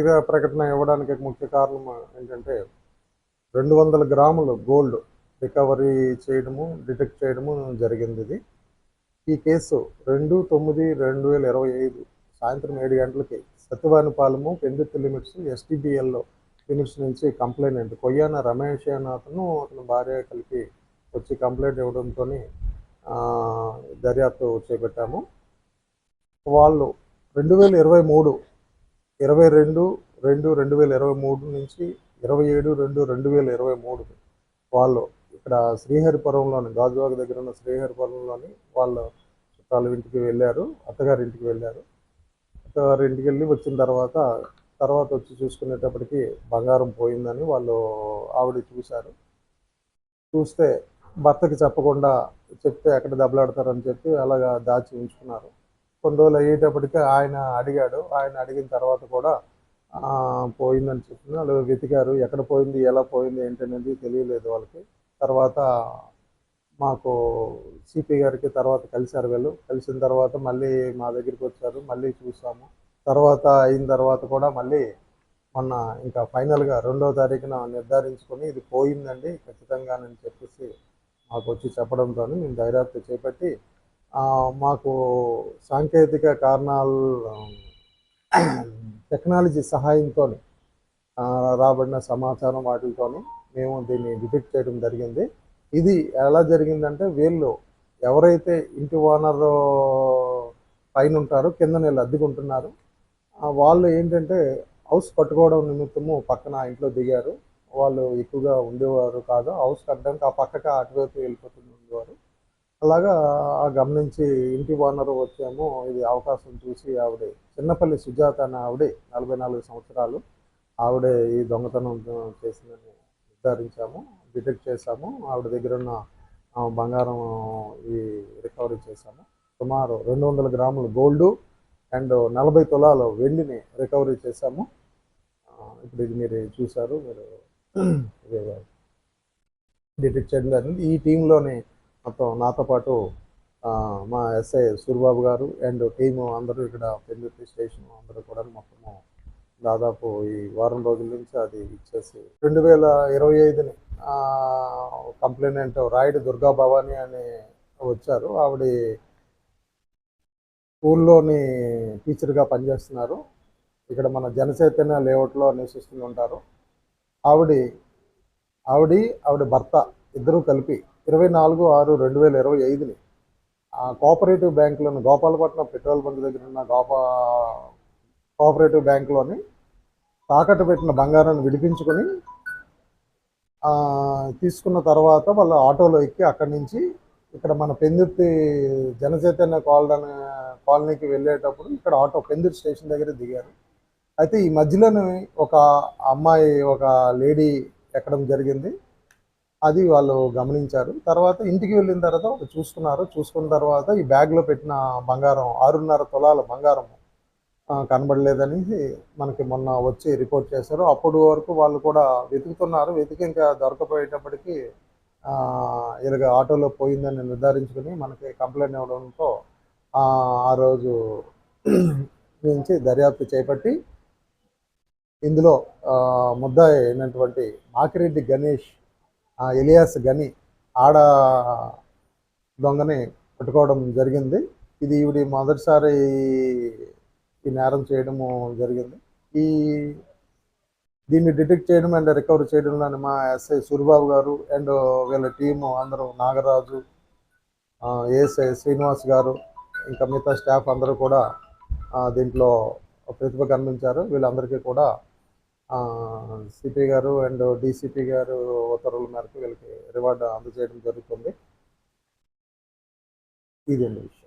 వ్యక్తిగత ప్రకటన ఇవ్వడానికి ముఖ్య కారణం ఏంటంటే 200 గ్రాములు గోల్డ్ రికవరీ చేయడము, డిటెక్ట్ చేయడము జరిగింది. ఈ కేసు 2/9/2025 సాయంత్రం 7 గంటలకి సత్యవానిపాలెము పెందుర్తి లిమిట్స్ ఎస్టీబీఎల్ లిమిట్స్ నుంచి కంప్లైంట్ కొయ్యాన రమేష్ అనే అతని భార్య కలిపి వచ్చి కంప్లైంట్ ఇవ్వడంతో దర్యాప్తు చేపట్టాము. వాళ్ళు 2023 22/2/2023 నుంచి 27/2/2023 వాళ్ళు ఇక్కడ శ్రీహరిపురంలోని గాజువాక దగ్గర ఉన్న శ్రీహరిపురంలోని వాళ్ళ చుట్టాల ఇంటికి వెళ్ళారు, అత్తగారింటికి వెళ్ళారు. అత్తగారింటికి వెళ్ళి వచ్చిన తర్వాత వచ్చి చూసుకునేటప్పటికి బంగారం పోయిందని వాళ్ళు ఆవిడ చూశారు. చూస్తే భర్తకి చెప్పకుండా చెప్తే ఎక్కడ దెబ్బలాడతారని చెప్పి అలాగా దాచి ఉంచుకున్నారు. కొన్ని రోజులు అయ్యేటప్పటికి ఆయన అడిగాడు. ఆయన అడిగిన తర్వాత కూడా పోయిందని చెప్పిన వాళ్ళు వెతికారు. ఎక్కడ పోయింది, ఎలా పోయింది ఏంటనేది తెలియలేదు వాళ్ళకి. తర్వాత మాకు సిపి గారికి తర్వాత కలిశారు. కలిసిన తర్వాత మళ్ళీ మా దగ్గరికి వచ్చారు. మళ్ళీ చూసాము. తర్వాత అయిన తర్వాత కూడా మళ్ళీ మొన్న ఇంకా ఫైనల్గా 2వ తారీఖున నిర్ధారించుకొని ఇది పోయిందండి ఖచ్చితంగానని చెప్పేసి మాకు వచ్చి చెప్పడంతో మేము దర్యాప్తు చేపట్టి మాకు సాంకేతిక కారణాలు టెక్నాలజీ సహాయంతో రాబడిన సమాచారం వాటితో మేము దీన్ని డిటెక్ట్ చేయడం జరిగింది. ఇది ఎలా జరిగిందంటే వీళ్ళు ఎవరైతే ఇంటి ఓనర్ పైన ఉంటారో కింద వీళ్ళు అద్దెకుంటున్నారు, వాళ్ళు ఏంటంటే హౌస్ కట్టుకోవడం నిమిత్తము పక్కన ఇంట్లో దిగారు. వాళ్ళు ఎక్కువగా ఉండేవారు కాదు. హౌస్ కట్టడానికి ఆ పక్కకి అటువైపు ఉండేవారు. అలాగా గమనించి ఇంటి ఓనర్ వచ్చాము. ఇది అవకాశం చూసి ఆవిడ చిన్నపల్లి సుజాత అనే ఆవిడ 44 సంవత్సరాలు ఆవిడ ఈ దొంగతనం చేసిందని నిర్ధారించాము, డిటెక్ట్ చేశాము. ఆవిడ దగ్గర ఉన్న బంగారం ఈ రికవరీ చేశాము. సుమారు 200 గ్రాములు గోల్డు అండ్ 40 తులాలు వెండిని రికవరీ చేశాము. ఇప్పుడు ఇది మీరు చూశారు, మీరు డిటెక్ట్ చేయడం జరిగింది. ఈ టీంలోని మొత్తం నాతో పాటు మా ఎస్ఐ సూరిబాబు గారు అండ్ టీము అందరూ ఇక్కడ పెందుర్తి స్టేషన్ అందరూ కూడా మొత్తము దాదాపు ఈ వారం రోజుల నుంచి అది ఇచ్చేసి 2025ని కంప్లైంట్ రాయుడు దుర్గా భవాని అని వచ్చారు. ఆవిడ స్కూల్లోని టీచర్గా పనిచేస్తున్నారు. ఇక్కడ మన జనచైతన్య లేఅవుట్లో నివసిస్తుంటారు. ఆవిడ భర్త ఇద్దరూ కలిపి 24/6/2025ని కోఆపరేటివ్ బ్యాంకులోని గోపాలపట్నం పెట్రోల్ బంక్ దగ్గర ఉన్న కోఆపరేటివ్ బ్యాంకులోని తాకట్టు పెట్టిన బంగారాన్ని విడిపించుకొని తీసుకున్న తర్వాత వాళ్ళ ఆటోలో ఎక్కి అక్కడి నుంచి ఇక్కడ మన పెందుర్తి జనచైతన్య కాలనీకి వెళ్ళేటప్పుడు ఇక్కడ ఆటో పెందుర్తి స్టేషన్ దగ్గర దిగారు. అయితే ఈ మధ్యలోనే ఒక అమ్మాయి, ఒక లేడీ ఎక్కడం జరిగింది. అది వాళ్ళు గమనించారు. తర్వాత ఇంటికి వెళ్ళిన తర్వాత వాళ్ళు చూసుకున్న తర్వాత ఈ బ్యాగ్లో పెట్టిన బంగారం 6.5 తులాల బంగారం కనబడలేదని మనకి మొన్న వచ్చి రిపోర్ట్ చేశారు. అప్పటి వరకు వాళ్ళు కూడా వెతికి ఇంకా దొరకపోయేటప్పటికి ఇలాగ ఆటోలో పోయిందని నిర్ధారించుకుని మనకి కంప్లైంట్ ఇవ్వడంతో ఆ రోజు నుంచి దర్యాప్తు చేపట్టి ఇందులో ముద్దాయి అయినటువంటి మాకిరెడ్డి గణేష్ ఎలియాస్ గని ఆడ దొంగని పట్టుకోవడం జరిగింది. ఇది ఈవిడ మొదటిసారి ఈ నేరం చేయడము జరిగింది. దీన్ని డిటెక్ట్ చేయడం అండ్ రికవర్ చేయడంలోని మా ఎస్ఐ సూరిబాబు గారు అండ్ వీళ్ళ టీము అందరూ నాగరాజు, ఏఎస్ఐ శ్రీనివాస్ గారు, ఇంకా మిగతా స్టాఫ్ అందరూ కూడా దీంట్లో ప్రతిభ కనిపించారు. వీళ్ళందరికీ కూడా సిపి గారు అండ్ డీసీపీ గారు ఉత్తర్వుల మేరకు వీళ్ళకి రివార్డు అందజేయడం జరుగుతుంది. ఇదండి విషయం.